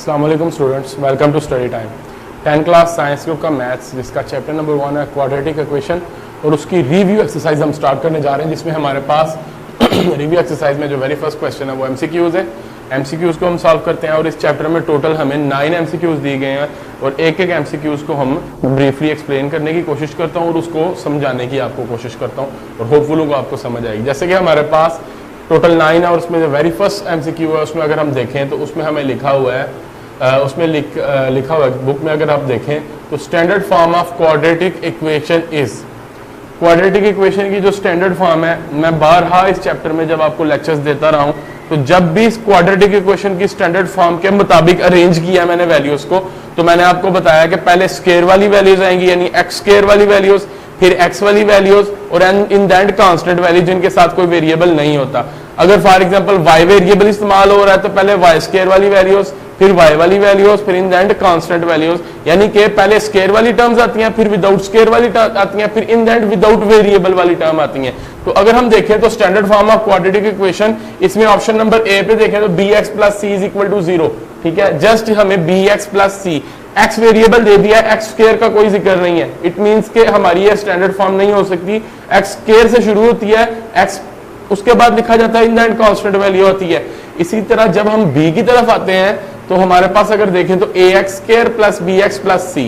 अस्सलाम वालेकुम students, welcome to study time. 10 class science group का मैथ्स जिसका चैप्टर नंबर 1 है क्वाड्रेटिक इक्वेशन, और उसकी रिव्यू एक्सरसाइज हम स्टार्ट करने जा रहे हैं, जिसमें हमारे पास रिव्यू एक्सरसाइज में जो वेरी फर्स्ट क्वेश्चन है वो एमसीक्यूज है। एमसीक्यूज को हम सॉल्व करते हैं और इस चैप्टर में टोटल हमें 9 एमसीक्यूज दिए गए हैं और एक एक एमसीक्यूज को हम ब्रीफली एक्सप्लेन करने की कोशिश करता हूँ और उसको समझाने की आपको कोशिश करता हूँ और होपफुल आपको समझ आएगी। जैसे कि हमारे पास टोटल 9 है और उसमें जो वेरी फर्स्ट एमसीक्यू है उसमें अगर हम देखें तो उसमें हमें लिखा हुआ है लिखा हुआ है बुक में, अगर आप देखें तो standard form of quadratic equation is. Quadratic equation की जो स्टैंडर्ड फॉर्म है, मैं बारहा इस चैप्टर में जब आपको लेक्चर्स देता रहा हूं, तो जब भी इस क्वाड्रेटिक इक्वेशन की स्टैंडर्ड फॉर्म के मुताबिक अरेंज किया मैंने वैल्यूज को, तो मैंने आपको बताया कि पहले स्क्वायर वाली वैल्यूज आएंगी यानी एक्स स्क्वायर वाली वैल्यूज, फिर एक्स वाली वैल्यूज और इन दैट कांस्टेंट वैल्यू जिनके साथ कोई वेरिएबल नहीं होता। अगर फॉर एग्जांपल वाई वेरिएबल इस्तेमाल हो रहा है तो पहले वाई स्क्वायर वाली वैल्यूज, फिर वाई वाली वैल्यूज, फिर इन दैट कांस्टेंट वैल्यूज, यानी कि पहले स्क्वायर वाली टर्म्स आती हैं, फिर विदाउट स्क्वायर वाली आती हैं, फिर इन दैट विदाउट वेरिएबल वाली टर्म आती हैं। तो अगर हम देखें तो standard form of quadratic equation, इसमें ऑप्शन नंबर ए पे देखें तो b x plus c is equal to 0। ठीक है, जस्ट हमें b x plus c, x variable दे दिया, एक्स स्क्वायर का कोई जिक्र नहीं है। इट मींस के हमारी ये स्टैंडर्ड फॉर्म नहीं हो सकती। एक्स स्क्वायर से शुरू होती है, एक्स उसके बाद लिखा जाता है इन दैट कांस्टेंट वैल्यू होती है। इसी तरह जब हम बी की तरफ आते हैं तो हमारे पास अगर देखें तो a x square plus b x plus c,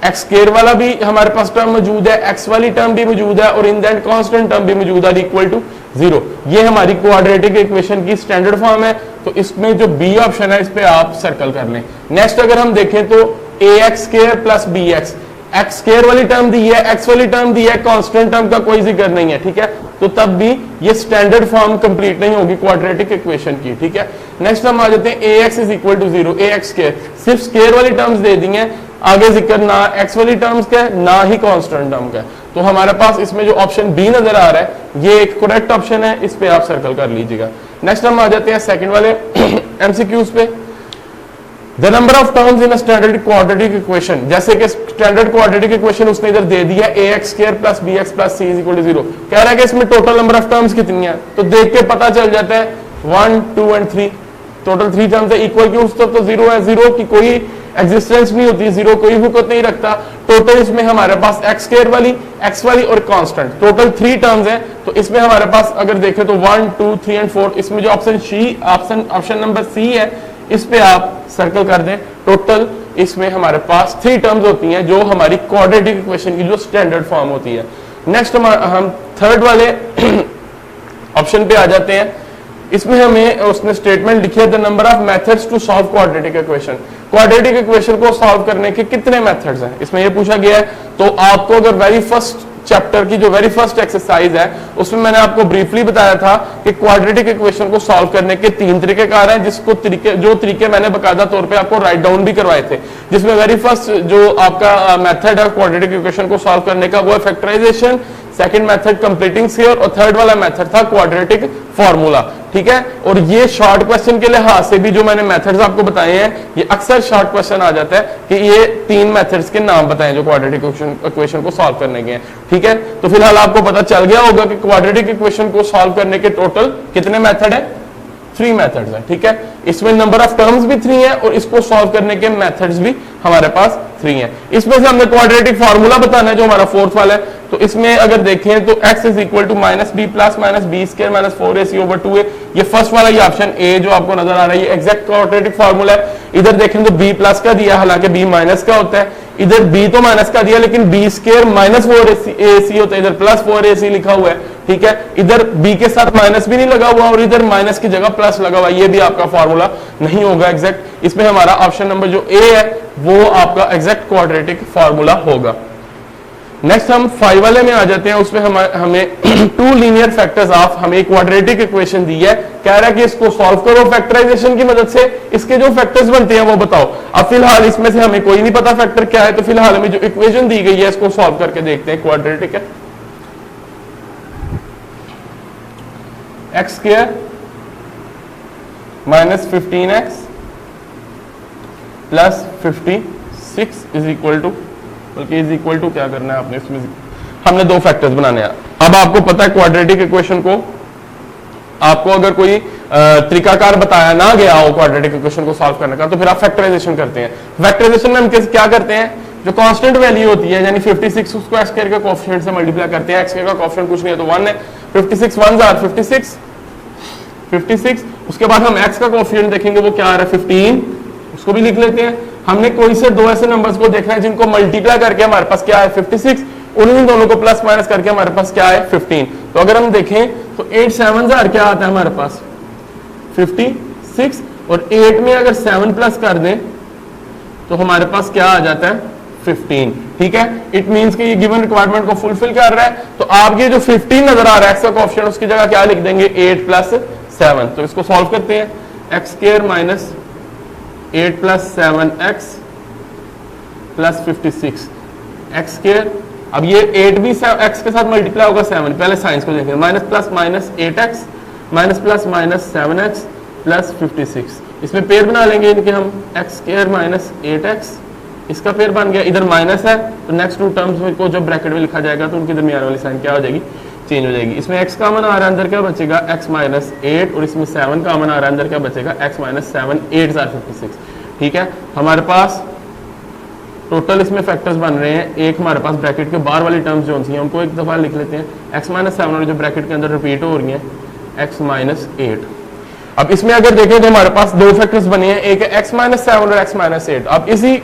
x square वाला भी हमारे पास टर्म मौजूद है, एक्स वाली टर्म भी मौजूद है और इन दैट कांस्टेंट टर्म भी मौजूद है इक्वल टू 0। ये हमारी क्वाड्रेटिक इक्वेशन की स्टैंडर्ड फॉर्म है। तो इसमें जो बी ऑप्शन है इस पे आप सर्कल कर लें। नेक्स्ट अगर हम देखें तो a x square plus b x, x square वाली टर्म दी है, एक्स वाली टर्म दी है, कांस्टेंट टर्म का कोई जिक्र नहीं है। ठीक है, तो तब भी ये स्टैंडर्ड फॉर्म कंप्लीट नहीं होगी क्वाड्रेटिक इक्वेशन की। ठीक है, नेक्स्ट हम आ जाते हैं a x is equal to 0, a x square, सिर्फ स्क्वायर वाली टर्म्स दे दी हैं, आगे जिक्र ना एक्स वाली टर्म्स का ना ही कांस्टेंट टर्म का। तो हमारे पास इसमें जो ऑप्शन बी नजर आ रहा है ये एक करेक्ट ऑप्शन है, इस पे आप सर्कल कर लीजिएगा। नेक्स्ट हम आ जाते हैं सेकंड वाले एमसीक्यूज पे। The number of terms in standard quadratic equation, जैसे कि स्टैंडर्ड क्वाड्रेटिक इक्वेशन उसने इधर दे दिया a x square plus b x plus c is equal to 0। कह रहा है कि इसमें टोटल नंबर ऑफ टर्म्स कितनी है, तो देख के पता चल जाता है 1 2 एंड 3, टोटल 3 टर्म्स है। इक्वल की उस तो 0 है, 0 की कोई एग्जिस्टेंस नहीं होती, 0 कोई हुकूमत नहीं रखता। टोटल इसमें हमारे पास एक्स स्क्वायर वाली, एक्स वाली और कांस्टेंट, टोटल 3 टर्म्स है। तो इसमें हमारे पास अगर देखें तो 1 2 3 एंड 4, इसमें जो ऑप्शन नंबर सी है इस पे आप सर्कल कर दें। टोटल इसमें हमारे पास 3 टर्म्स होती हैं जो हमारी क्वाड्रेटिक इक्वेशन की जो स्टैंडर्ड फॉर्म होती है। नेक्स्ट हम थर्ड वाले ऑप्शन पे आ जाते हैं। इसमें हमें उसने स्टेटमेंट लिखी है the number of methods to solve quadratic equation. Quadratic equation को सॉल्व करने के कितने मेथड्स हैं इसमें ये पूछा गया है। तो आपको अगर वेरी फर्स्ट चैप्टर की जो वेरी फर्स्ट एक्सरसाइज है उसमें मैंने आपको ब्रीफली बताया था कि क्वाड्रेटिक इक्वेशन को सॉल्व करने के 3 तरीकेकार हैं, जो तरीके मैंने बकायदा तौर पे आपको राइट डाउन भी करवाए थे। जिसमें वेरी फर्स्ट जो आपका मेथड है क्वाड्रेटिक इक्वेशन को सॉल्व करने का वो है factorisation, second method completing square और थर्ड वाला मेथड था क्वाड्रेटिक फार्मूला। ठीक है, और ये शॉर्ट क्वेश्चन के लिहाज से भी जो मैंने मेथड्स आपको बताए हैं ये अक्सर शॉर्ट क्वेश्चन आ जाता है कि ये 3 मेथड्स के नाम बताएं जो क्वाड्रेटिक इक्वेशन को सॉल्व करने के हैं। ठीक है, तो फिलहाल आपको पता चल गया होगा कि क्वाड्रेटिक इक्वेशन को सॉल्व करने के टोटल कितने मेथड है, 3 मेथड्स हैं। ठीक है, इसमें नंबर ऑफ टर्म्स भी 3 है और इसको सॉल्व करने के मेथड्स भी हमारे पास 3 हैं। इसमें से हमने क्वाड्रेटिक फार्मूला बताना है जो हमारा फोर्थ वाला है। तो इसमें अगर देखें तो x is equal to minus b plus minus b square minus 4ac over 2a, ये फर्स्ट वाला ये ऑप्शन ए जो आपको नजर आ रहा है ये एग्जैक्ट क्वाड्रेटिक फार्मूला है। इधर देखें तो b प्लस का दिया, हालांकि b माइनस का होता है। इधर b तो माइनस का दिया लेकिन बी स्क्वायर माइनस 4ac होता है, इधर प्लस 4ac लिखा हुआ है। ठीक है, इधर b के साथ माइनस भी नहीं लगा हुआ और इधर माइनस की जगह प्लस लगा हुआ है, ये भी आपका फार्मूला नहीं होगा एग्जैक्ट। इसमें हमारा ऑप्शन नंबर जो ए है वो आपका एग्जैक्ट क्वाड्रेटिक फार्मूला होगा। नेक्स्ट हम 5 वाले में आ जाते हैं। उसमें हमें 2 लीनियर फैक्टर्स ऑफ हमें क्वाड्रेटिक इक्वेशन दी है। कह रहा है कि इसको सॉल्व करो फैक्टराइजेशन की मदद से, इसके जो फैक्टर्स बनते हैं वो बताओ। अब फिलहाल इसमें से हमें कोई नहीं पता फैक्टर क्या है, तो फिलहाल हमें जो इक्वेशन दी गई है इसको सॉल्व करके देखते हैं। क्वाड्रेटिक है x square minus 15x plus 56 is equal to, बल्कि इज इक्वल टू क्या करना है आपने, इसमें हमने 2 फैक्टर्स बनाने हैं। अब आपको पता है क्वाड्रेटिक इक्वेशन को आपको अगर कोई तरीकाकार बताया ना गया हो क्वाड्रेटिक इक्वेशन को सॉल्व करने का, तो फिर आप फैक्टराइजेशन करते हैं। फैक्टराइजेशन में हम क्या करते हैं, जो कांस्टेंट वैल्यू होती है यानी 56 उसको एक्स स्क्वायर के कोएफिशिएंट से मल्टीप्लाई करते हैं। एक्स स्क्वायर का कोएफिशिएंट कुछ नहीं है तो 1 है, 56 1 जार 56, उसके बाद हम एक्स का कोएफिशिएंट देखेंगे वो क्या आ रहा है 15, उसको भी लिख लेते हैं। हमने कोई से दो ऐसे नंबर्स को देखना है जिनको मल्टीप्लाई करके हमारे पास क्या है 56, उन्हीं दोनों को प्लस माइनस करके हमारे पास क्या है 15। तो अगर हम देखें तो 8 7 जार क्या आता है हमारे पास 56, और 8 में अगर 7 प्लस कर दें तो हमारे पास क्या आ जाता है 15। ठीक है, इट मींस कि ये गिवन रिक्वायरमेंट को फुलफिल कर रहा है। तो आप ये जो 15 नजर आ रहा है एक्स का कोएफिशिएंट, उसकी जगह क्या लिख देंगे 8 प्लस 7। तो इसको सॉल्व करते हैं, x square minus 8 plus 7x plus 56 x square. अब ये 8 भी x के साथ मल्टीप्लाई होगा 7, पहले साइंस को देखें, minus plus minus 8x minus plus minus 7x plus 56। इसमें पेयर बना लेंगे इनके हम, एक्स स्क्वायर माइनस 8x, इसका पेयर बन गया, इधर माइनस है तो नेक्स्ट टू टर्म्स को जब ब्रैकेट में लिखा जाएगा तो उनके दरमियान वाली साइन क्या हो जाएगी, चेंज हो जाएगी। इसमें x कॉमन आ रहा है, अंदर क्या बचेगा x माइनस 8, और इसमें 7 कॉमन आ रहा है, अंदर क्या बचेगा x माइनस 7, 8 जार 56। ठीक है, हमारे पास टोटल इसमें फैक्टर्स बन रहे हैं। एक हमारे पास ब्रैकेट के बाहर वाली टर्म्स जो हैं उनको एक दफा लिख लेते हैं, x माइनस 7 और जो ब्रैकेट के अंदर रिपीट हो रही है x माइनस 8। अब इसमें अगर देखें तो हमारे पास दो फैक्टर्स बने हैं, एक है x माइनस 7 और x माइनस 8। अब इसी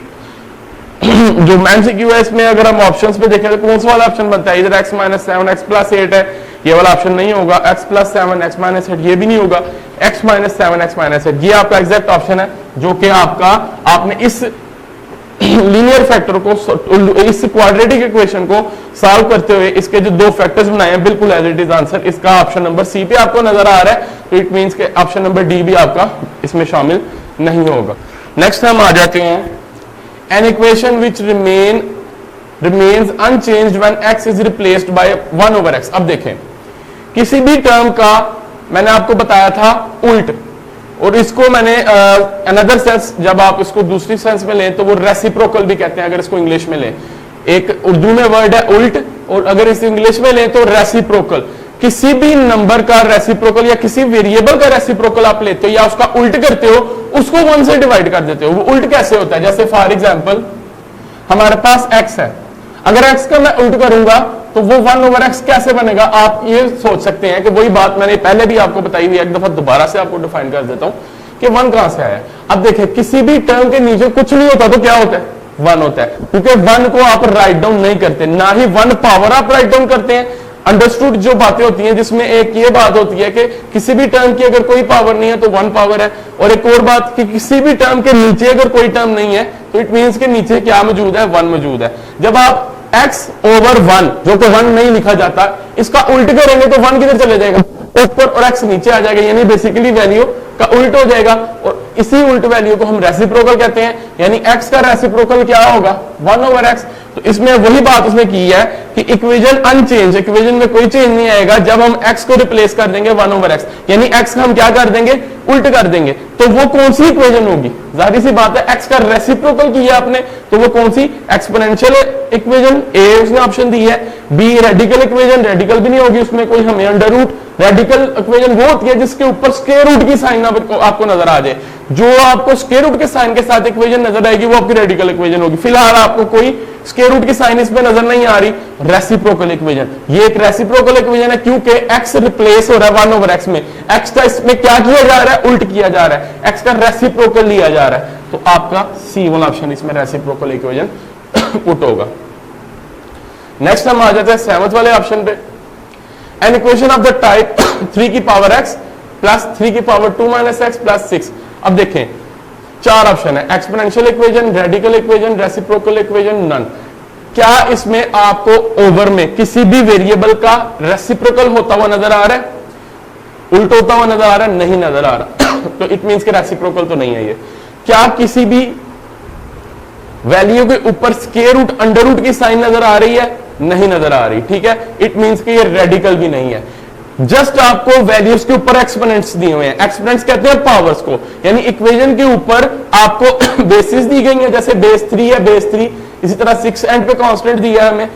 जो MCQ है इसमें अगर हम ऑप्शंस पे देखें तो कौन सा वाला ऑप्शन बनता है, इधर x माइनस 7 x प्लस 8 है, ये वाला ऑप्शन नहीं होगा, x प्लस 7 x माइनस 8 ये भी नहीं होगा, x माइनस 7 x माइनस 8 ये आपका एग्जैक्ट ऑप्शन है, जो कि आपका आपने इस लीनियर फैक्टर को, इस क्वाड्रेटिक इक्वेशन को सॉल्व करते हुए इसके जो दो फैक्टर्स बनाए हैं बिल्कुल एज इट इज आंसर इसका ऑप्शन नंबर सी पे आपको नजर आ रहा है। तो इट मींस के ऑप्शन नंबर डी भी आपका इसमें शामिल नहीं होगा। नेक्स्ट हम आ जाते हैं an equation which remains unchanged when x is replaced by 1 over x। अब देखें, किसी भी टर्म का मैंने आपको बताया था उल्ट, और इसको मैंने अनदर सेंस, जब आप इसको दूसरी सेंस में लें तो वो रेसिप्रोकल भी कहते हैं अगर इसको इंग्लिश में लें। एक उर्दू में वर्ड है उल्ट, और अगर इस इंग्लिश में लें तो रेसिप्रोकल। किसी भी नंबर का रेसिप्रोकल या किसी वेरिएबल का रेसिप्रोकल आप लेते हो या उसका उल्ट करते हो, उसको 1 से डिवाइड कर देते हो। वो उल्ट कैसे होता है, जैसे फॉर एग्जांपल हमारे पास x है, अगर x का मैं उल्ट करूंगा तो वो 1 ओवर x कैसे बनेगा। आप ये सोच सकते हैं कि वही बात मैंने पहले भी आपको बताई हुई है, एक दफा दोबारा से आपको डिफाइन कर देता हूं कि 1 कहां से आया। अब देखिए, किसी भी टर्म के नीचे कुछ नहीं होता तो क्या होता है, 1 होता है, क्योंकि 1 को आप राइट डाउन नहीं करते, ना ही 1 पावर आप राइट डाउन करते हैं। अंडरस्टूड जो बातें होती हैं जिसमें एक ये बात होती है कि किसी भी टर्म की अगर कोई पावर नहीं है तो 1 पावर है, और एक और बात कि किसी भी टर्म के नीचे अगर कोई टर्म नहीं है तो इट मींस के नीचे क्या मौजूद है, 1 मौजूद है। जब आप x ओवर 1, जो कि 1 नहीं लिखा जाता, इसका उल्ट करेंगे तो 1 किधर चले जाएगा, ऊपर, और x नीचे आ जाएगा, यानी बेसिकली वैल्यू का उल्ट हो जाएगा। और इसी उल्ट वैल्यू को हम रेसिप्रोकल कहते हैं, यानी x का रेसिप्रोकल क्या होगा, 1 ओवर x। तो इसमें वही बात उसने की है कि इक्वेशन अनचेंज, इक्वेशन में कोई चेंज नहीं आएगा जब हम x को रिप्लेस कर देंगे 1 ओवर x, यानी x का हम क्या कर देंगे, उल्ट कर देंगे। तो वो कौन सी इक्वेशन होगी, जाहिर सी बात है x का रेसिप्रोकल किया आपने, तो वो कौन सी, एक्सपोनेंशियल इक्वेशन, ए उसने ऑप्शन दी है। बी रेडिकल इक्वेशन, रेडिकल भी नहीं होगी उसमें कोई, हमें अंडर रूट। रेडिकल इक्वेशन वो होती है जिसके ऊपर स्क्वायर रूट की साइन आपको नजर आ जाए, जो आपको स्क्वायर रूट के साइन के साथ इक्वेशन नजर आएगी वो आपकी रेडिकल इक्वेशन होगी। फिलहाल आपको कोई स्क्वायर रूट की साइन इसमें नजर नहीं आ रही, रेसिप्रोकल इक्वेशन, ये एक रेसिप्रोकल इक्वेशन है क्योंकि x रिप्लेस हो रहा है 1 ओवर x में, x का इसमें क्या किया जा रहा है, उल्ट किया जा रहा है, x का रेसिप्रोकल लिया जा रहा है। तो आपका सी वाला ऑप्शन इसमें रेसिप्रोकल इक्वेशन पुट होगा। नेक्स्ट हम आ जाते हैं 7th वाले ऑप्शन पे, N equation of the type 3 की पावर x प्लस 3 की पावर 2 माइनस x प्लस 6। अब देखें, 4 ऑप्शन है, exponential equation, radical equation, reciprocal equation, none. क्या इसमें आपको ओवर में किसी भी वेरिएबल का रेसिप्रोकल होता हुआ नजर आ रहा है, उल्ट होता हुआ नजर आ रहा है, नहीं नजर आ रहा तो इट मींस के रेसिप्रोकल तो नहीं है ये। क्या किसी भी वैल्यू के ऊपर स्क्वायर रूट, अंडर रूट की साइन नजर आ रही है, नहीं नजर आ रही, ठीक है, इट मींस कि ये रेडिकल भी नहीं है। जस्ट आपको वैल्यूज के ऊपर एक्सपोनेंट्स दिए हुए हैं, एक्सपोनेंट्स कहते हैं पावर्स को, यानी इक्वेशन के ऊपर आपको बेसिस दी गई है, जैसे बेस 3 है, बेस 3, इसी तरह 6 एंड पे कांस्टेंट दिया है हमें,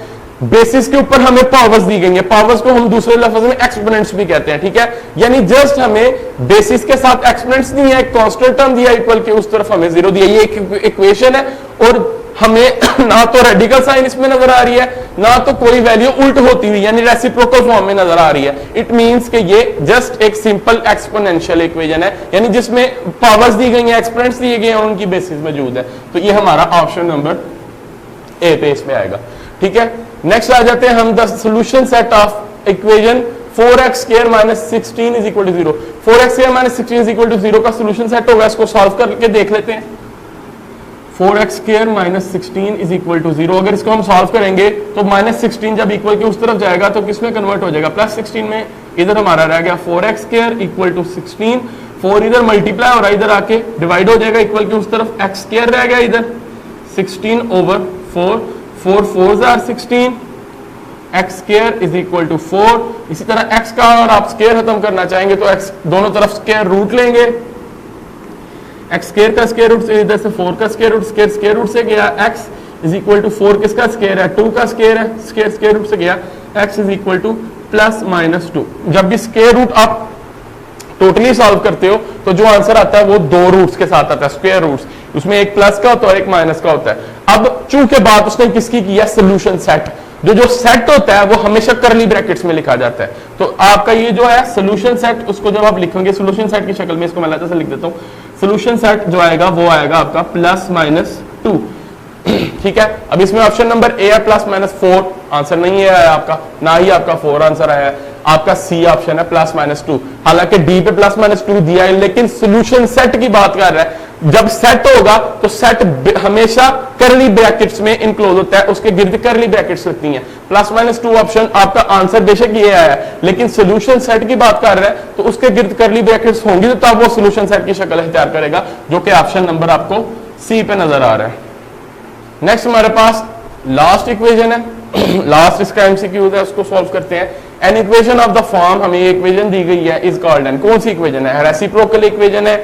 बेसिस के ऊपर हमें पावर्स दी गई है, पावर्स को हम दूसरे लफ्ज में एक्सपोनेंट्स भी कहते हैं, ठीक है। यानी जस्ट हमें बेसिस के साथ एक्सपोनेंट्स दी है, एक कांस्टेंट टर्म दिया इक्वल के उस तरफ हमें जीरो दिया, ये एक इक्वेशन है और हमें ना तो रेडिकल साइन इसमें नजर आ रही है ना तो कोई वैल्यू उल्ट होती हुई यानी रेसिप्रोकल फॉर्म में नजर आ रही है। इट मींस कि ये जस्ट एक सिंपल एक्सपोनेंशियल इक्वेशन है, यानी जिसमें पावर्स दी गई हैं, एक्सपोनेंट्स दिए गए हैं और उनकी बेसिस मौजूद है। तो ये हमारा ऑप्शन नंबर ए पे इसमें आएगा, ठीक है। नेक्स्ट आ जाते हैं हम the solution set of equation 4x square minus 16 is equal to 0। 4x square minus 16 is equal to 0 का सॉल्यूशन सेट होगा, इसको सॉल्व करके देख लेते हैं। 4x square minus 16 is equal to 0, अगर इसको हम सॉल्व करेंगे तो माइनस 16 जब इक्वल के उस तरफ जाएगा तो किसमें कन्वर्ट हो जाएगा, प्लस 16 में। इधर हमारा रह गया 4x स्क्वायर इक्वल टू 16, 4 इधर मल्टीप्लाई हो रहा है, इधर आके डिवाइड हो जाएगा इक्वल के उस तरफ, x स्क्वायर रह गया इधर 16 over 4, 4 4s are 16, x square is equal to 4। इसी तरह x का और आप स्क्वायर खत्म करना चाहेंगे तो x दोनों तरफ स्क्वायर रूट लेंगे, x स्क्वायर का स्क्वायर रूट से इधर से 4 का स्क्वायर रूट, स्क्वायर रूट से गया x इज इक्वल टू 4 किसका स्क्वायर है, 2 का स्क्वायर है, स्क्वायर रूट से गया x is equal two plus minus 2। जब भी स्क्वायर रूट आप टोटली सॉल्व करते हो तो जो आंसर आता है वो दो रूट्स के साथ आता है, स्क्वायर रूट्स, उसमें एक प्लस का होता है और एक माइनस का होता है। अब चूंकि बात उसने किसकी की है, सोल्यूशन सेट, जो सेट होता है वो हमेशा करली ब्रैकेट्स में लिखा जाता है। तो आपका ये जो है सोल्यूशन सेट, उसको जब आप लिखेंगे सोल्यूशन सेट की शक्ल में, इसको मैं लाता से लिख देता हूं, सोल्यूशन सेट जो आएगा वो आएगा आपका प्लस माइनस 2, ठीक है। अब इसमें ऑप्शन नंबर ए है प्लस माइनस 4, आंसर नहीं है आपका, ना ही आपका 4 आंसर आया है, आपका सी ऑप्शन है प्लस माइनस 2। हालांकि डी पे प्लस माइनस 2 दिया है लेकिन सोल्यूशन सेट की बात कर रहा है। जब सेट होगा तो सेट हमेशा करली ब्रैकेट्स में इनक्लोज होता है, उसके गिर्द करली ब्रैकेट्स लगती हैं। प्लस माइनस 2 ऑप्शन आपका आंसर बेशक ये आया है लेकिन सोल्यूशन सेट की बात कर रहा है तो उसके गिर्द करली ब्रैकेट्स होंगी तो तब वो सोल्यूशन सेट की शक्ल इख्तियार करेगा, जो कि ऑप्शन नंबर आपको सी पे नजर आ रहा है। नेक्स्ट हमारे पास लास्ट इक्वेशन है, लास्ट इसका एमसीक्यू है, उसको सॉल्व करते हैं। N equation of the form, हमें ये इक्वेशन दी गई है, इज कॉल्ड एन, कौन सी इक्वेशन है, रेसिप्रोकल इक्वेशन है,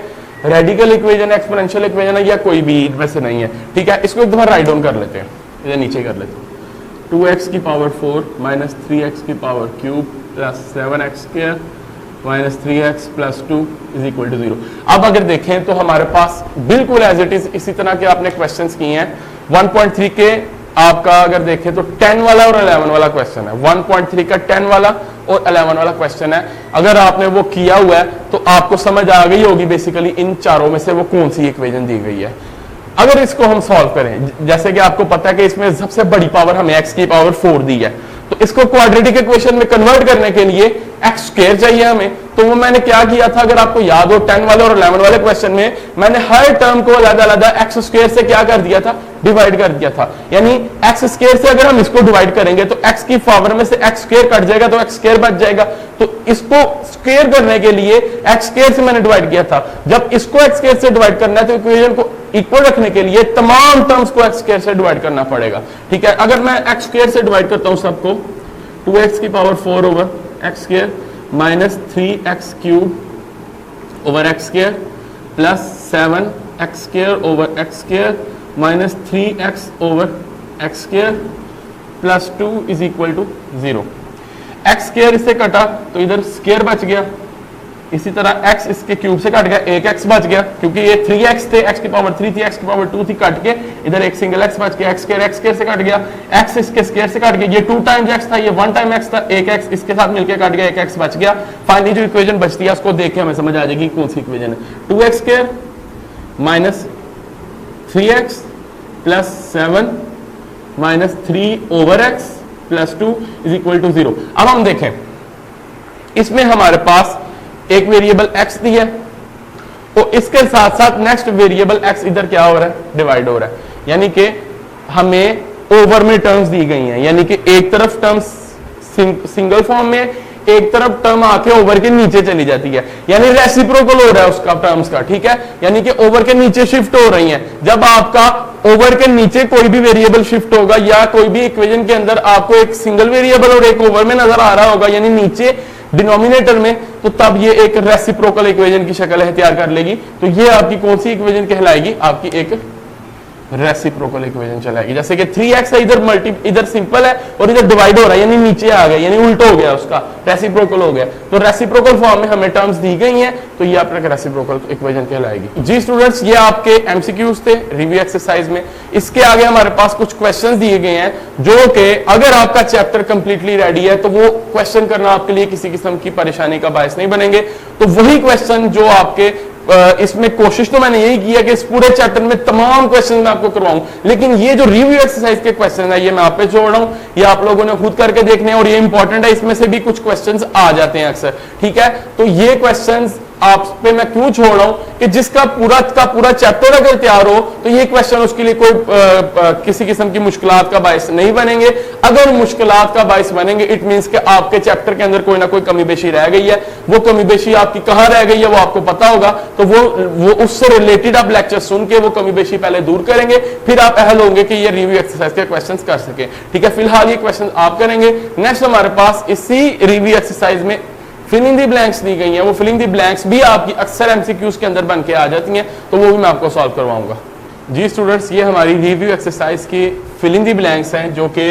रेडिकल इक्वेशन है, एक्सपोनेंशियल इक्वेशन है, या कोई भी इनमें से नहीं है, ठीक है। इसको एक दफा राइट डाउन कर लेते हैं, इधर नीचे कर लेते हैं। 2x की पावर 4 माइनस 3x की power cube plus 7x square minus 3x plus 2 is equal to 0। अब अगर देखें तो हमारे पास बिल्कुल एज इट इज इसी तरह के आपने क्वेश्चंस किए हैं। 1.3 के आपका अगर देखें तो 10 वाला और 11 वाला क्वेश्चन है, 1.3 का 10 वाला और 11 वाला क्वेश्चन है। अगर आपने वो किया हुआ है तो आपको समझ आ गई होगी बेसिकली इन चारों में से वो कौन सी इक्वेशन दी गई है। अगर इसको हम सॉल्व करें, जैसे कि आपको पता है कि इसमें सबसे बड़ी पावर हमें x की पावर 4 दी है, तो इसको क्वाड्रेटिक इक्वेशन में कन्वर्ट करने के लिए x स्क्वायर चाहिए हमें। तो वो मैंने क्या किया था, अगर आपको याद हो 10 वाले और 11 वाले क्वेश्चन में मैंने हर टर्म को अलग-अलग x स्क्वायर से क्या कर दिया था, डिवाइड कर दिया था। यानी x स्क्वायर से अगर हम इसको डिवाइड करेंगे तो x की पावर में से x स्क्वायर कट जाएगा तो x स्क्वायर बच जाएगा। तो इसको स्क्वायर करने के लिए x स्क्वायर से मैंने डिवाइड किया था। जब इसको x स्क्वायर से डिवाइड करना है तो इक्वेशन को इक्वल रखने के लिए तमाम टर्म्स को x स्क्वायर से डिवाइड करना पड़ेगा, ठीक है। अगर मैं x स्क्वायर से डिवाइड करता हूं सबको, 2x की power 4 over x square minus 3x cube over x square plus 7x square over x square minus 3x over x square plus 2 is equal to 0। x square इससे कटा तो इधर square बच गया, इसी तरह x इसके क्यूब से कट गया, एक x बच गया क्योंकि ये 3x थे, x की पावर 3 थी, x की पावर 2 थी, कट के इधर एक सिंगल x बच गया, x स्क्वायर से कट गया, x इसके स्क्वायर से कट गया, ये 2 टाइम्स x था, ये 1 टाइम x था, एक x इसके साथ मिलकर कट गया, एक x बच गया। फाइनली जो इक्वेशन बचती है उसको देख के हमें समझ आ जाएगी कौन सी इक्वेशन है। 2x square minus 3x plus 7 minus 3 over x plus 2 is equal to 0। अब हम देखें इसमें हमारे पास एक वेरिएबल x दी है और इसके साथ साथ नेक्स्ट वेरिएबल x इधर क्या हो रहा है, डिवाइड हो रहा है। यानी कि हमें ओवर में टर्म्स दी गई हैं, यानी कि एक तरफ टर्म्स सिंगल फॉर्म में, एक तरफ टर्म आके ओवर के नीचे चली जाती है, यानी रेसिप्रोकल हो रहा है उसका टर्म्स का, ठीक है। यानी कि ओवर के नीचे शिफ्ट हो रही हैं। जब आपका ओवर के नीचे कोई भी वेरिएबल शिफ्ट होगा या कोई भी इक्वेशन के अंदर आपको एक सिंगल वेरिएबल और एक ओवर में नजर आ रहा होगा, यानी नीचे डिनोमिनेटर में, तो तब ये एक रेसिप्रोकल इक्वेशन की शक्ल इख्तियार कर लेगी। तो ये आपकी कौन सी इक्वेशन कहलाएगी, आपकी एक रेसिप्रोकल इक्वेशन चलाएगी। जैसे कि 3x है, इधर सिंपल है और इधर डिवाइड हो रहा है, यानी नीचे आ गया, यानी उल्टा हो गया, उसका रेसिप्रोकल हो गया। तो रेसिप्रोकल फॉर्म में हमें टर्म्स दी गई हैं, तो ये आपका रेसिप्रोकल इक्वेशन कहलाएगी। जी स्टूडेंट्स, ये आपके एमसीक्यूज थे रिव्यू एक्सरसाइज में। इसके आगे हमारे पास कुछ क्वेश्चंस दिए गए हैं, जो कि अगर आपका चैप्टर कंप्लीटली रेडी है तो वो क्वेश्चन करना आपके लिए किसी किस्म की परेशानी का बायस नहीं बनेंगे। तो वही क्वेश्चन जो आपके इसमें कोशिश तो मैंने यही किया कि इस पूरे चैप्टर में तमाम क्वेश्चन मैं आपको करवाऊं, लेकिन ये जो रिव्यू एक्सरसाइज के क्वेश्चन है ये मैं आप पे छोड़ रहा हूं, ये आप लोगों ने खुद करके देखने हैं और ये इंपॉर्टेंट है। इसमें से भी कुछ क्वेश्चंस आ जाते हैं अक्सर, ठीक है। तो ये क्वेश्चंस आप पे मैं क्यों छोड़ रहा हूं कि जिसका पूरा का पूरा चैप्टर अगर तैयार हो तो ये क्वेश्चन उसके लिए कोई किसी किस्म की मुश्किलात का बायस नहीं बनेंगे। अगर मुश्किलात का बायस बनेंगे, इट मींस कि आपके चैप्टर के अंदर कोई ना कोई कमी बेशी रह गई है। वो कमी बेशी आपकी कहां रह गई है वो आपको पता होगा, तो वो उससे रिलेटेड आप लेक्चर सुन के वो कमी बेशी पहले दूर करेंगे, फिर आप अहल होंगे कि ये रिव्यू एक्सरसाइज के क्वेश्चन कर सके, ठीक है। फिलहाल ये क्वेश्चन आप करेंगे। नेक्स्ट हमारे पास इसी रिव्यू एक्सरसाइज में फिलिंग दी ब्लैंक्स दी गई हैं, वो फिलिंग दी ब्लैंक्स भी आपकी अक्सर एमसीक्यूज के अंदर बन के आ जाती हैं, तो वो भी मैं आपको सॉल्व करवाऊंगा। जी स्टूडेंट्स, ये हमारी रिव्यू एक्सरसाइज की फिलिंग दी ब्लैंक्स हैं, जो कि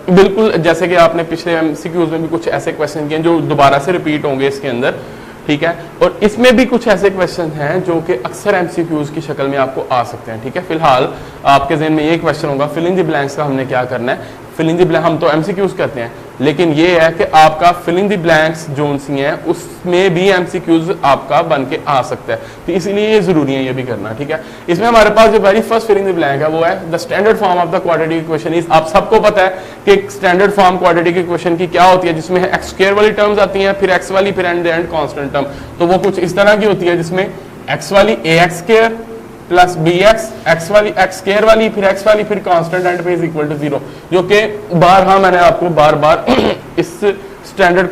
बिल्कुल जैसे कि आपने पिछले एमसीक्यूज में भी कुछ ऐसे क्वेश्चन किए जो दोबारा से रिपीट होंगे इसके अंदर, ठीक है। और इसमें भी कुछ ऐसे क्वेश्चन हैं जो कि अक्सर एमसीक्यूज की शक्ल में आपको आ सकते हैं, ठीक है। फिलहाल आपके ज़हन में ये क्वेश्चन होगा फिलिंग द ब्लैंक्स का हमने क्या करना है। फिलिंग द ब्लैंक हम तो एमसीक्यूज करते हैं, लेकिन ये है कि आपका फिलिंग द ब्लैंक्स जोन सी हैं उसमें भी एमसीक्यूज आपका बन के आ सकता है, तो इसलिए ये जरूरी है ये भी करना, ठीक है। इसमें हमारे पास जो very first filling the blank है वो है the standard form of the quadratic equation is. आप सबको पता है कि स्टैंडर्ड फॉर्म क्वाड्रेटिक इक्वेशन की क्या होती है, जिसमें एक्स स्क्वायर वाली टर्म्स आती हैं, फिर एक्स वाली, फिर एंड कांस्टेंट टर्म। तो वो कुछ इस तरह की होती है जिसमें एक्स वाली a x square plus b x, x वाली एक्स स्क्वायर वाली, फिर एक्स वाली, फिर कांस्टेंट एंड पे इज इक्वल टू 0, जो कि मैंने आपको बार बार इस स्टैंडर्ड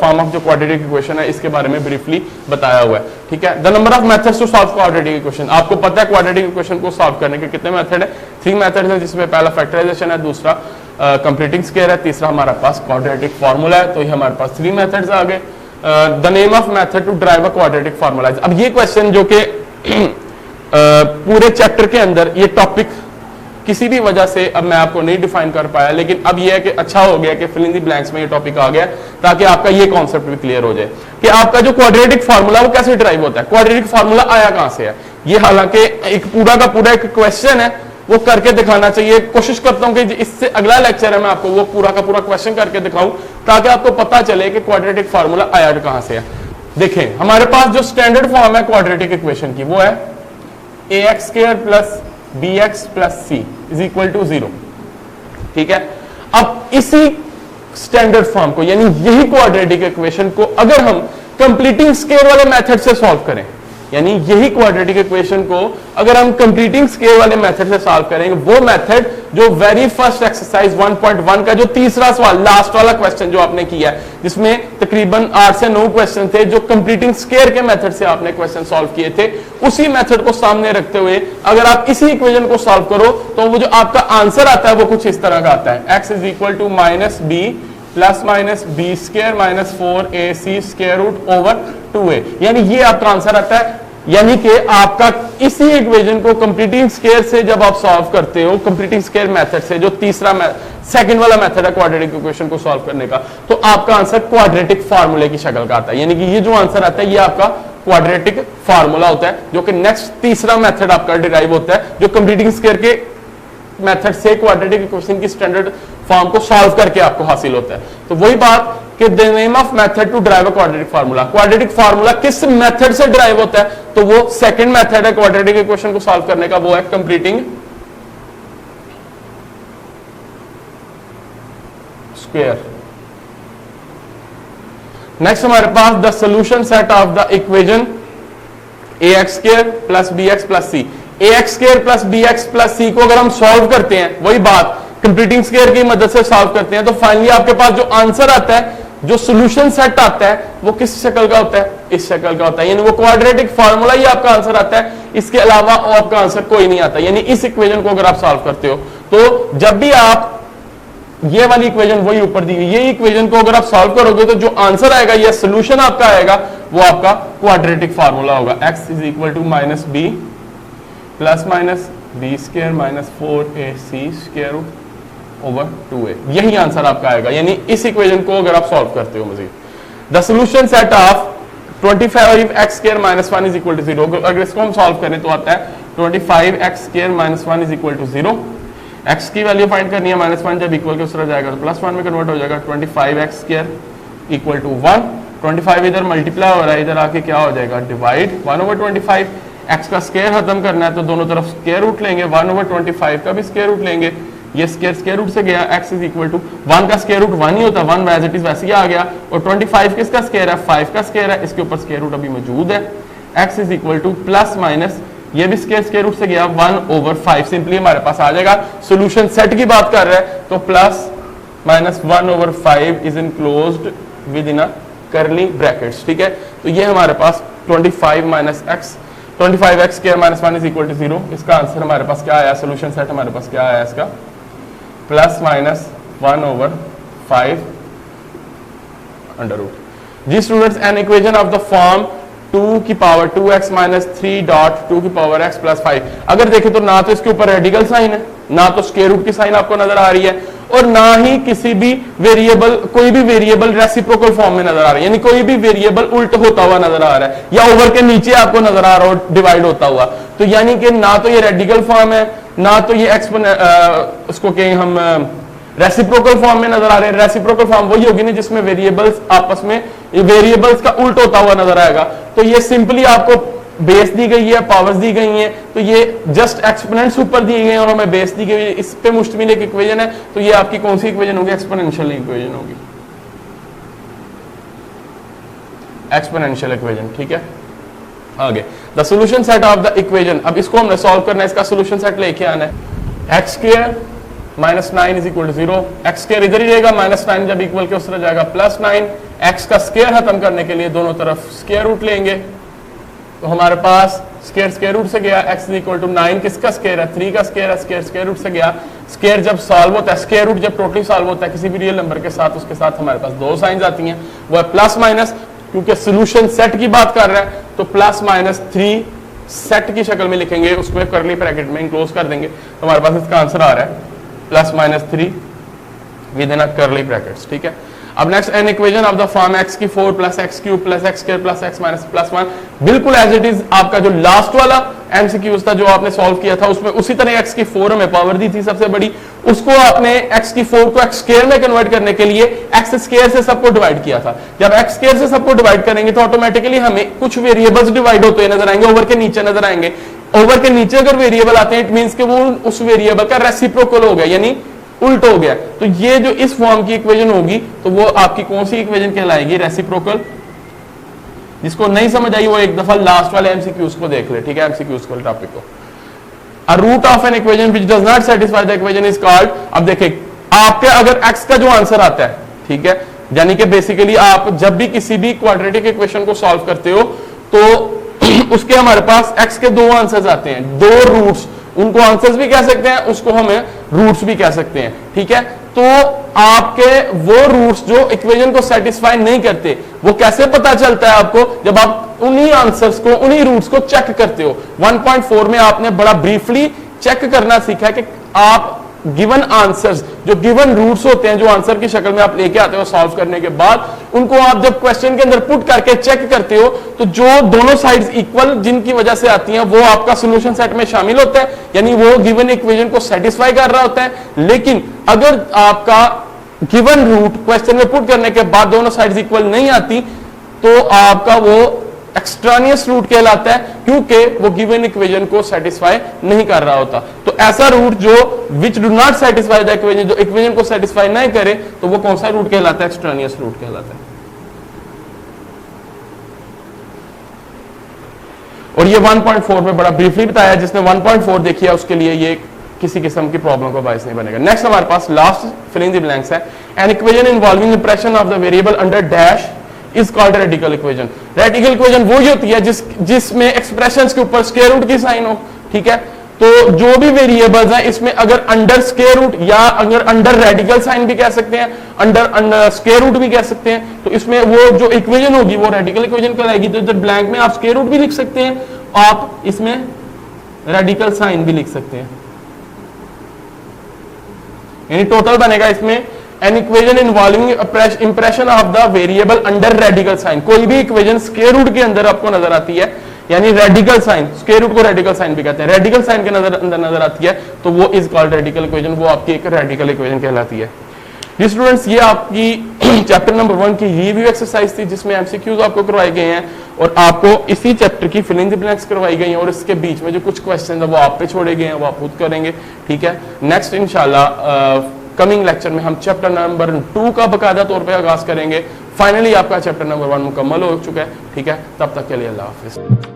फॉर्म ऑफ जो क्वाड्रेटिक इक्वेशन है इसके बारे में ब्रीफली बताया हुआ है, ठीक है। The number of methods to solve quadratic equation, आपको पता है क्वाड्रेटिक इक्वेशन को सॉल्व करने के कितने मेथड है? 3 मेथड है, जिसमें पहला फैक्टराइजेशन है, दूसरा कंप्लीटिंग स्क्वायर है, तीसरा हमारे पास क्वाड्रेटिक फार्मूला है। तो ये हमारे पास 3 मेथड्स आ गए। The name of method to drive a quadratic formula. अब ये क्वेश्चन जो कि पूरे चैप्टर के अंदर ये टॉपिक किसी भी वजह से अब मैं आपको नहीं डिफाइन कर पाया, लेकिन अब ये है कि अच्छा हो गया कि फिलिंग द ब्लैंक्स में ये टॉपिक आ गया, ताकि आपका ये कॉन्सेप्ट भी क्लियर हो जाए कि आपका जो क्वाड्रेटिक फार्मूला वो कैसे ड्राइव होता है, क्वाड्रेटिक फार्मूला आया कहां से है। ये हालांकि एक पूरा का पूरा एक क्वेश्चन है, वो करके दिखाना चाहिए। कोशिश करता हूं कि इससे अगला लेक्चर है मैं आपको वो पूरा का पूरा क्वेश्चन करके दिखाऊं, ताकि आपको पता चले कि क्वाड्रेटिक फार्मूला आया कहां से है। देखें, हमारे पास जो स्टैंडर्ड फॉर्म है क्वाड्रेटिक इक्वेशन की वो है ax square plus bx plus c is equal to 0, ठीक है। अब इसी स्टैंडर्ड फॉर्म को, यानी यही क्वाड्रेटिक इक्वेशन को अगर हम कंप्लीटिंग स्क्वायर वाले मेथड से सॉल्व करें, यानी यही क्वाड्रेटिक इक्वेशन को अगर हम कंप्लीटिंग स्क्वायर वाले मेथड से सॉल्व करेंगे, वो मेथड जो वेरी फर्स्ट एक्सरसाइज 1.1 का जो तीसरा सवाल, लास्ट वाला क्वेश्चन जो आपने किया है, जिसमें तकरीबन 8 से 9 क्वेश्चन थे जो कंप्लीटिंग स्क्वायर के मेथड से आपने क्वेश्चन सॉल्व किए थे, उसी मेथड को सामने रखते हुए अगर आप इसी इक्वेशन को सॉल्व करो तो वो जो आपका आंसर आता है वो कुछ इस तरह का आता है, x is equal to minus b plus minus b square minus 4ac square root over 2a, यानी ये आपका आंसर आता है। यानी कि आपका इसी इक्वेशन को कंप्लीटिंग स्क्वायर से जब आप सॉल्व करते हो, कंप्लीटिंग स्क्वायर मेथड से, जो तीसरा सेकंड वाला मेथड है क्वाड्रेटिक इक्वेशन को सॉल्व करने का, तो आपका आंसर क्वाड्रेटिक फार्मूले की शक्ल का आता है। यानी कि ये जो आंसर आता है ये आपका क्वाड्रेटिक फार्मूला होता है, जो कि नेक्स्ट तीसरा मेथड आपका डिराइव होता है, जो कंप्लीटिंग स्क्वायर के मेथड से क्वाड्रेटिक इक्वेशन की स्टैंडर्ड फॉर्म को सॉल्व करके आपको हासिल होता है। तो वही बात कि the name of method to drive a quadratic formula, quadratic formula किस मेथड से ड्राइव होता है, तो वो सेकंड मेथड है क्वाड्रेटिक इक्वेशन को सॉल्व करने का, वो है कंप्लीटिंग स्क्वायर। नेक्स्ट हमारे पास the solution set of the equation ax square plus bx plus c। ax square plus bx plus c को अगर हम सॉल्व करते हैं, वही बात कंप्लीटिंग स्क्वायर की मदद से सॉल्व करते हैं, तो फाइनली आपके पास जो आंसर आता है, जो सॉल्यूशन सेट आता है, वो किस शक्ल का होता है? इस शक्ल का होता है, यानी वो क्वाड्रेटिक फार्मूला ही आपका आंसर आता है, इसके अलावा आपका आंसर कोई नहीं आता। यानी इस इक्वेशन को अगर आप सॉल्व करते हो, तो जब भी आप ये वाली इक्वेशन वही ऊपर दी हुई, ये इक्वेशन को अगर आप सॉल्व करोगे तो जो आंसर आएगा, ये सॉल्यूशन आपका आएगा, वो आपका क्वाड्रेटिक फार्मूला होगा। x is equal to minus b plus minus b square minus 4ac square root over 2a, यही आंसर आपका आएगा। यानी इस इक्वेशन को अगर आप सॉल्व करते हो Majeed, the solution set of 25x square minus 1 is equal to 0, अगर इसको हम सॉल्व करें तो आता है 25x square minus 1 is equal to 0। x की वैल्यू फाइंड करनी है, -1 जब इक्वल के उस तरह जाएगा तो +1 में कन्वर्ट हो जाएगा, 25x स्क्वायर इक्वल टू 1। 25 इधर मल्टीप्लाई हो रहा है, इधर आके क्या हो जाएगा डिवाइड 1/25। x का स्क्वायर खत्म करना है तो दोनों तरफ स्क्वायर रूट लेंगे, 1/25 का भी स्क्वायर रूट लेंगे, ये स्क्वायर रूट से गया, x इज इक्वल टू 1 का स्क्वायर रूट 1 ही होता है, 1 एज इट इज वैसे ही आ गया, और 25 किसका स्क्वायर है, 5 का स्क्वायर है, इसके ऊपर स्क्वायर रूट अभी मौजूद है। x is equal two plus minus, ये भी स्क्वायर रूट से गया 1/5, सिंपली हमारे पास आ जाएगा। सॉल्यूशन सेट की बात कर रहे हैं तो plus minus 1/5 is enclosed within a curly brackets, ठीक है। तो ये हमारे पास 25x square minus 1 is equal to 0, इसका आंसर हमारे पास क्या आया, सॉल्यूशन सेट हमारे पास क्या आया इसका, प्लस माइनस 1/5 अंडर रूट। जी students, an equation of the form 2 की पावर 2x माइनस 3 डॉट 2 की पावर x प्लस 5, अगर देखें तो ना तो इसके ऊपर रेडिकल साइन है, ना तो स्क्वायर रूट की साइन आपको नजर आ रही है, और ना ही किसी भी वेरिएबल, कोई भी वेरिएबल रेसिप्रोकल फॉर्म में नजर आ रहा है, यानी कोई भी वेरिएबल उल्ट होता हुआ नजर आ रहा है, या ओवर के नीचे आपको नजर आ रहा हो डिवाइड होता हुआ। तो यानी कि ना तो ये रेडिकल फॉर्म है, ना तो ये उसको कहें हम रेसिप्रोकल फॉर्म में नजर आ रहे हैं। रेसिप्रोकल फॉर्म वही होगी ना जिसमें वेरिएबल्स आपस में वेरिएबल्स का उल्ट होता हुआ नजर आएगा। तो ये सिंपली आपको बेस दी गई है, पावर्स दी गई हैं, तो ये जस्ट एक्सपोनेंट्स ऊपर दिए गए हैं और हमें बेस दी गई है, इस पे मुश्तमिल एक इक्वेशन है। तो ये आपकी कौन सी इक्वेशन होगी, एक्सपोनेंशियल इक्वेशन होगी, एक्सपोनेंशियल इक्वेशन, ठीक है। आगे the solution set of the equation, अब इसको हमने सॉल्व करना है, इसका सॉल्यूशन सेट लेके आना है। X square minus 9 is equal to 0, x square इधर ही रहेगा, -9 जब इक्वल के उस तरह जाएगा +9। एक्स का स्क्वायर खत्म करने के लिए दोनों तरफ स्क्वायर रूट लेंगे, तो हमारे पास स्क्वायर रूट से गया, x इज इक्वल टू 9 किसका स्क्वायर है, 3 का स्क्वायर है, स्क्वायर रूट से गया। स्क्वायर जब सॉल्व होता है, स्क्वायर रूट जब टोटली सॉल्व होता है किसी भी रियल नंबर के साथ, उसके साथ हमारे पास दो साइंस आती हैं, वो है प्लस माइनस, क्योंकि सॉल्यूशन सेट की बात कर रहा है तो +-3 सेट की शक्ल में लिखेंगे, उसमें करली ब्रैकेट में इनक्लोज कर देंगे, तो हमारे पास इसका आंसर आ रहा है +-3 with in a curly brackets, ठीक है। अब next N equation of the form x की 4 + x³ + x² + x - +1, बिल्कुल एज इट इज आपका जो लास्ट वाला MCQ था जो आपने सॉल्व किया था, उसमें उसी तरह x की 4 हमें पावर दी थी सबसे बड़ी, उसको आपने x की 4 को x² में कन्वर्ट करने के लिए x² से सबको डिवाइड किया था। जब x² से सबको डिवाइड करेंगे तो ऑटोमेटिकली हमें कुछ वेरिएबल्स डिवाइड होते हुए नजर आएंगे, ओवर के नीचे नजर आएंगे। ओवर के नीचे अगर वेरिएबल आते हैं इट मींस कि वो उस वेरिएबल का रेसिप्रोकल हो गया, यानी उल्ट हो गया। तो ये जो इस फॉर्म की इक्वेशन होगी तो वो आपकी कौन सी इक्वेशन कहलाएगी, रेसिप्रोकल। जिसको नहीं समझ आई वो एक दफा लास्ट वाले MCQs को देख ले, ठीक है, MCQs को टॉपिक को। A root of an equation which does not satisfy the equation is called, अब देखिए आपके अगर x का जो आंसर आता है, ठीक है, यानी कि बेसिकली आप जब भी किसी भी क्वाड्रेटिक इक्वेशन को सॉल्व करते हो तो उसके हमारे पास x के दो आंसर्स आते हैं, दो रूट्स, उनको आंसर्स भी कह सकते हैं, उसको हमें रूट्स भी कह सकते हैं, ठीक है। तो आपके वो रूट्स जो इक्वेशन को सेटिस्फाई नहीं करते, वो कैसे पता चलता है आपको, जब आप उन्हीं आंसर्स को, उन्हीं रूट्स को चेक करते हो। 1.4 में आपने बड़ा ब्रीफली चेक करना सीखा है कि आप गिवन आंसर्स, जो गिवन रूट्स होते हैं, जो आंसर की शक्ल में आप लेके आते हो सॉल्व करने के बाद, उनको आप जब क्वेश्चन के अंदर पुट करके चेक करते हो तो जो दोनों साइड्स इक्वल जिनकी वजह से आती हैं वो आपका सॉल्यूशन सेट में शामिल होता है, यानी वो गिवन इक्वेशन को सेटिस्फाई कर रहा होता है। लेकिन अगर आपका गिवन रूट क्वेश्चन में पुट करने के बाद दोनों साइड्स इक्वल नहीं आती तो आपका वो एक्सट्रानियस रूट कहलाता है, क्योंकि वो गिवन इक्वेशन को सेटिस्फाई नहीं कर रहा होता। तो ऐसा रूट जो which do not satisfy the equation, जो इक्वेशन को सेटिस्फाई नहीं करे, तो वो कौन सा रूट कहलाता है, एक्सट्रानियस रूट कहलाता है। और ये 1.4 में बड़ा ब्रीफली बताया, जिसने 1.4 देखी है उसके लिए ये किसी किस्म की प्रॉब्लम का बायस नहीं बनेगा। नेक्स्ट हमारे पास लास्ट फिलिंग द ब्लैंक्स है, N equation involving impression of the variable under dash is called radical equation. Radical equation वही होती है जिसमें एक्सप्रेशंस के ऊपर स्क्वायर रूट की साइन हो, ठीक है। तो जो भी वेरिएबल्स हैं इसमें अगर अंडर स्क्वायर रूट या अगर अंडर रेडिकल साइन भी कह सकते हैं, अंडर स्क्वायर रूट भी कह सकते हैं, तो इसमें वो जो इक्वेशन होगी वो रेडिकल इक्वेशन कहलाएगी। तो इधर ब्लैंक में आप स्क्वायर रूट भी लिख सकते हैं, आप इसमें रेडिकल साइन भी लिख सकते हैं, यानी टोटल बनेगा इसमें an equation involving impression of the variable under radical sign. कोई भी इक्वेशन स्क्वायर रूट के अंदर आपको नजर आती है, यानी रेडिकल साइन, स्क्वायर रूट को रेडिकल साइन भी कहते हैं, रेडिकल साइन के अंदर नजर आती है तो वो इज कॉल्ड रेडिकल इक्वेशन, वो आपकी एक रेडिकल इक्वेशन कहलाती है। जी स्टूडेंट्स, ये आपकी चैप्टर नंबर 1 की रिव्यू एक्सरसाइज थी जिसमें एमसीक्यूज आपको करवाए गए हैं और आपको इसी चैप्टर की फिल इन द ब्लैंक्स करवाई गई हैं और इसके बीच में जो कुछ क्वेश्चन है वो आप पे छोड़े गए हैं, वो आप खुद करेंगे, ठीक है। नेक्स्ट इंशाल्लाह कमिंग लेक्चर में हम चैप्टर नंबर 2 का बकायदा तौर पे आगाज करेंगे। फाइनली आपका चैप्टर नंबर 1 मुकम्मल हो चुका है, ठीक है। तब तक के लिए अल्लाह हाफिज।